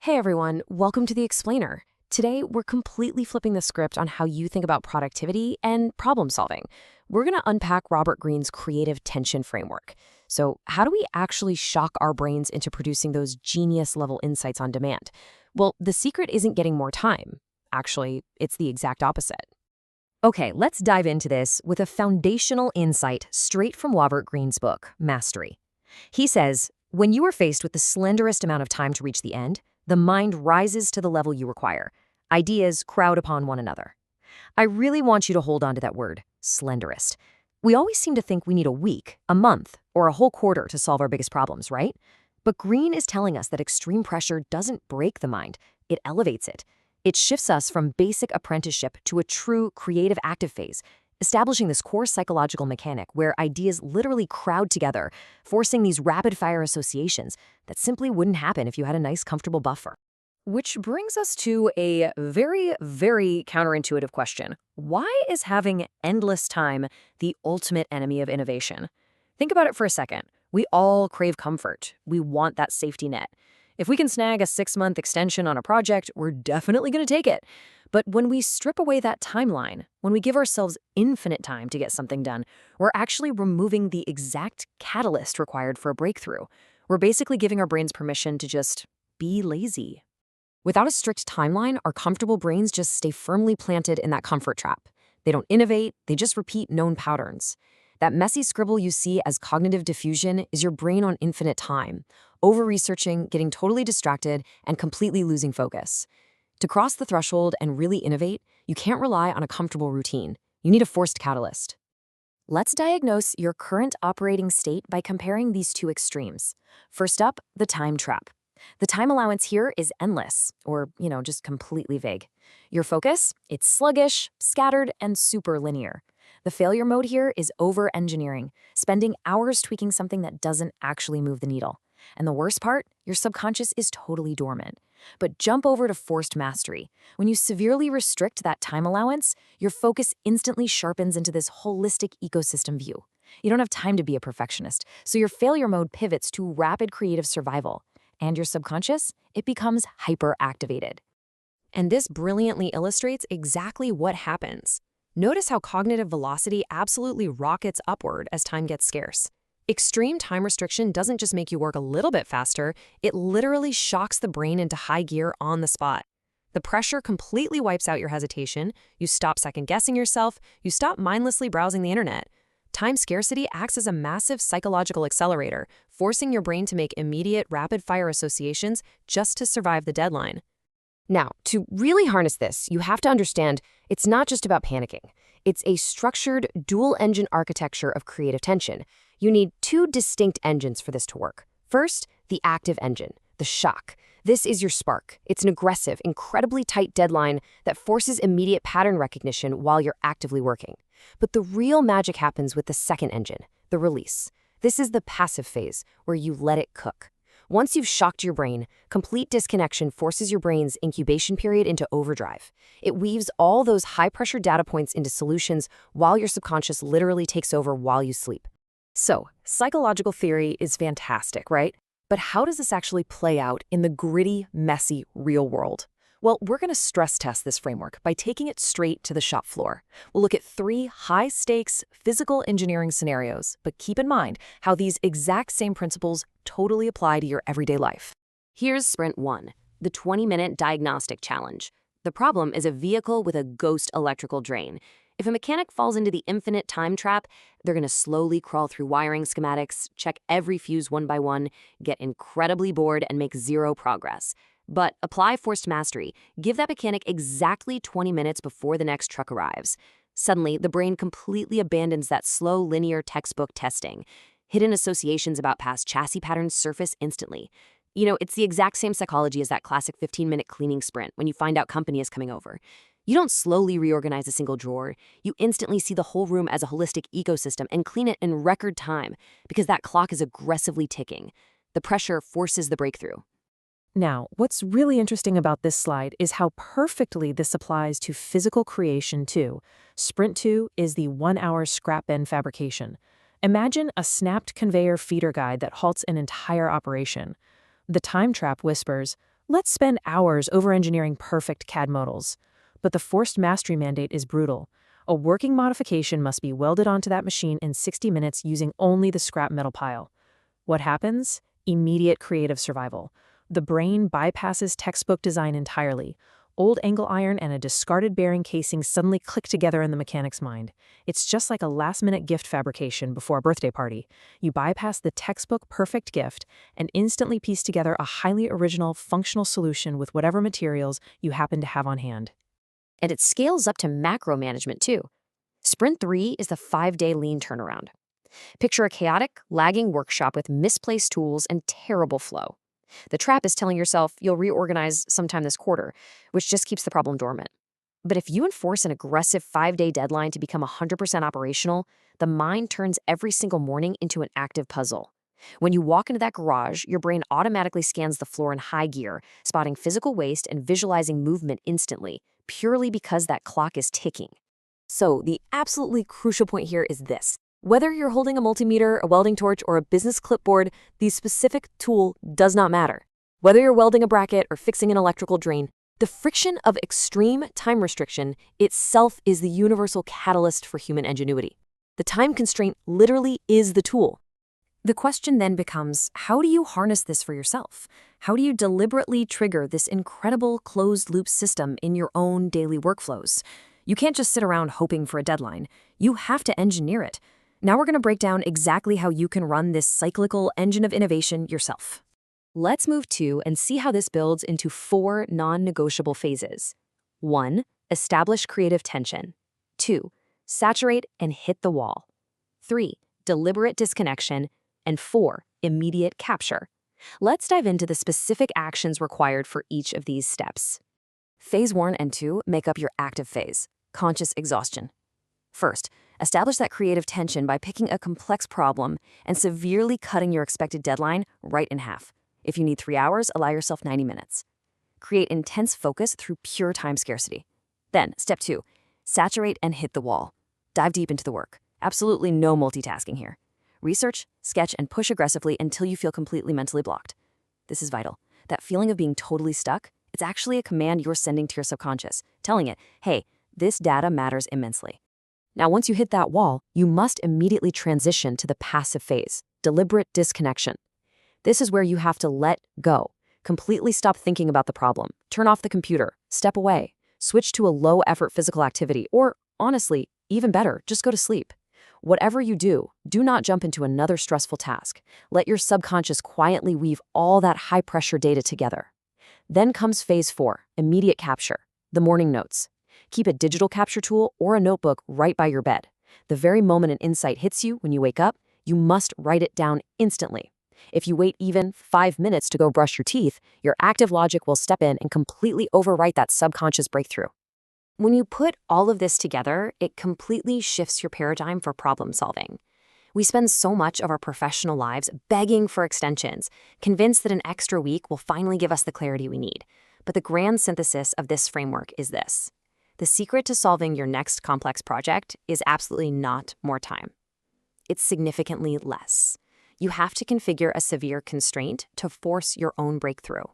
Hey everyone, welcome to The Explainer. Today, we're completely flipping the script on how you think about productivity and problem solving. We're going to unpack Robert Greene's creative tension framework. So, how do we actually shock our brains into producing those genius level insights on demand? Well, the secret isn't getting more time. Actually, it's the exact opposite. Okay, let's dive into this with a foundational insight straight from Robert Greene's book, Mastery. He says, when you are faced with the slenderest amount of time to reach the end, the mind rises to the level you require. Ideas crowd upon one another. I really want you to hold on to that word, slenderest. We always seem to think we need a week, a month, or a whole quarter to solve our biggest problems, right? But Green is telling us that extreme pressure doesn't break the mind, it elevates it. It shifts us from basic apprenticeship to a true creative active phase, establishing this core psychological mechanic where ideas literally crowd together, forcing these rapid-fire associations that simply wouldn't happen if you had a nice, comfortable buffer. Which brings us to a very, very counterintuitive question. Why is having endless time the ultimate enemy of innovation? Think about it for a second. We all crave comfort. We want that safety net. If we can snag a 6-month extension on a project, we're definitely going to take it. But when we strip away that timeline, when we give ourselves infinite time to get something done, we're actually removing the exact catalyst required for a breakthrough. We're basically giving our brains permission to just be lazy. Without a strict timeline, our comfortable brains just stay firmly planted in that comfort trap. They don't innovate, they just repeat known patterns. That messy scribble you see as cognitive diffusion is your brain on infinite time, over-researching, getting totally distracted, and completely losing focus. To cross the threshold and really innovate, you can't rely on a comfortable routine. You need a forced catalyst. Let's diagnose your current operating state by comparing these two extremes. First up, the time trap. The time allowance here is endless, or, just completely vague. Your focus? It's sluggish, scattered, and super linear. The failure mode here is over-engineering, spending hours tweaking something that doesn't actually move the needle. And the worst part? Your subconscious is totally dormant. But jump over to forced mastery. When you severely restrict that time allowance, your focus instantly sharpens into this holistic ecosystem view. You don't have time to be a perfectionist, so your failure mode pivots to rapid creative survival. And your subconscious? It becomes hyper-activated. And this brilliantly illustrates exactly what happens. Notice how cognitive velocity absolutely rockets upward as time gets scarce. Extreme time restriction doesn't just make you work a little bit faster, it literally shocks the brain into high gear on the spot. The pressure completely wipes out your hesitation, you stop second-guessing yourself, you stop mindlessly browsing the internet. Time scarcity acts as a massive psychological accelerator, forcing your brain to make immediate, rapid-fire associations just to survive the deadline. Now, to really harness this, you have to understand it's not just about panicking. It's a structured, dual-engine architecture of creative tension. You need two distinct engines for this to work. First, the active engine, the shock. This is your spark. It's an aggressive, incredibly tight deadline that forces immediate pattern recognition while you're actively working. But the real magic happens with the second engine, the release. This is the passive phase, where you let it cook. Once you've shocked your brain, complete disconnection forces your brain's incubation period into overdrive. It weaves all those high-pressure data points into solutions while your subconscious literally takes over while you sleep. So, psychological theory is fantastic, right? But how does this actually play out in the gritty, messy, real world? Well, we're going to stress test this framework by taking it straight to the shop floor. We'll look at 3 high-stakes physical engineering scenarios, but keep in mind how these exact same principles totally apply to your everyday life. Here's Sprint 1, the 20-minute diagnostic challenge. The problem is a vehicle with a ghost electrical drain. If a mechanic falls into the infinite time trap, they're going to slowly crawl through wiring schematics, check every fuse one by one, get incredibly bored, and make zero progress. But apply forced mastery. Give that mechanic exactly 20 minutes before the next truck arrives. Suddenly, the brain completely abandons that slow, linear textbook testing. Hidden associations about past chassis patterns surface instantly. It's the exact same psychology as that classic 15-minute cleaning sprint when you find out company is coming over. You don't slowly reorganize a single drawer. You instantly see the whole room as a holistic ecosystem and clean it in record time because that clock is aggressively ticking. The pressure forces the breakthrough. Now, what's really interesting about this slide is how perfectly this applies to physical creation too. Sprint 2 is the 1-hour scrap bin fabrication. Imagine a snapped conveyor feeder guide that halts an entire operation. The time trap whispers, Let's spend hours over-engineering perfect CAD models. But the forced mastery mandate is brutal. A working modification must be welded onto that machine in 60 minutes using only the scrap metal pile. What happens? Immediate creative survival. The brain bypasses textbook design entirely. Old angle iron and a discarded bearing casing suddenly click together in the mechanic's mind. It's just like a last-minute gift fabrication before a birthday party. You bypass the textbook perfect gift and instantly piece together a highly original, functional solution with whatever materials you happen to have on hand. And it scales up to macro management too. Sprint 3 is the 5-day lean turnaround. Picture a chaotic, lagging workshop with misplaced tools and terrible flow. The trap is telling yourself you'll reorganize sometime this quarter, which just keeps the problem dormant. But if you enforce an aggressive 5-day deadline to become 100% operational, the mind turns every single morning into an active puzzle. When you walk into that garage, your brain automatically scans the floor in high gear, spotting physical waste and visualizing movement instantly, purely because that clock is ticking. So the absolutely crucial point here is this. Whether you're holding a multimeter, a welding torch, or a business clipboard, the specific tool does not matter. Whether you're welding a bracket or fixing an electrical drain, the friction of extreme time restriction itself is the universal catalyst for human ingenuity. The time constraint literally is the tool. The question then becomes, how do you harness this for yourself? How do you deliberately trigger this incredible closed-loop system in your own daily workflows? You can't just sit around hoping for a deadline. You have to engineer it. Now we're going to break down exactly how you can run this cyclical engine of innovation yourself. Let's move to and see how this builds into 4 non-negotiable phases. 1. Establish creative tension. 2. Saturate and hit the wall. 3. Deliberate disconnection. And 4. Immediate capture. Let's dive into the specific actions required for each of these steps. Phase 1 and 2 make up your active phase, conscious exhaustion. First, establish that creative tension by picking a complex problem and severely cutting your expected deadline right in half. If you need 3 hours, allow yourself 90 minutes. Create intense focus through pure time scarcity. Then, step 2, saturate and hit the wall. Dive deep into the work. Absolutely no multitasking here. Research, sketch, and push aggressively until you feel completely mentally blocked. This is vital. That feeling of being totally stuck, it's actually a command you're sending to your subconscious, telling it, hey, this data matters immensely. Now, once you hit that wall, you must immediately transition to the passive phase, deliberate disconnection. This is where you have to let go, completely stop thinking about the problem, turn off the computer, step away, switch to a low-effort physical activity, or, honestly, even better, just go to sleep. Whatever you do, do not jump into another stressful task. Let your subconscious quietly weave all that high-pressure data together. Then comes phase 4, immediate capture, the morning notes. Keep a digital capture tool or a notebook right by your bed. The very moment an insight hits you when you wake up, you must write it down instantly. If you wait even 5 minutes to go brush your teeth, your active logic will step in and completely overwrite that subconscious breakthrough. When you put all of this together, it completely shifts your paradigm for problem solving. We spend so much of our professional lives begging for extensions, convinced that an extra week will finally give us the clarity we need. But the grand synthesis of this framework is this. The secret to solving your next complex project is absolutely not more time. It's significantly less. You have to configure a severe constraint to force your own breakthrough.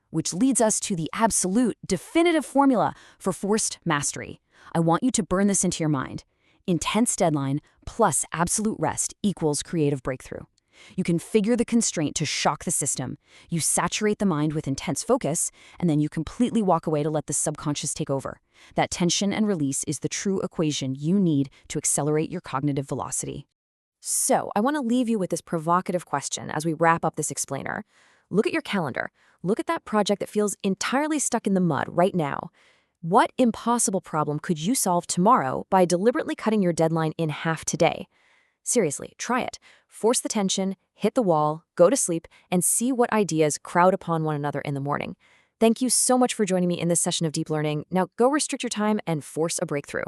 Which leads us to the absolute definitive formula for forced mastery. I want you to burn this into your mind. Intense deadline plus absolute rest equals creative breakthrough. You configure the constraint to shock the system. You saturate the mind with intense focus, and then you completely walk away to let the subconscious take over. That tension and release is the true equation you need to accelerate your cognitive velocity. So, I want to leave you with this provocative question as we wrap up this explainer. Look at your calendar. Look at that project that feels entirely stuck in the mud right now. What impossible problem could you solve tomorrow by deliberately cutting your deadline in half today? Seriously, try it. Force the tension, hit the wall, go to sleep, and see what ideas crowd upon one another in the morning. Thank you so much for joining me in this session of deep learning. Now go restrict your time and force a breakthrough.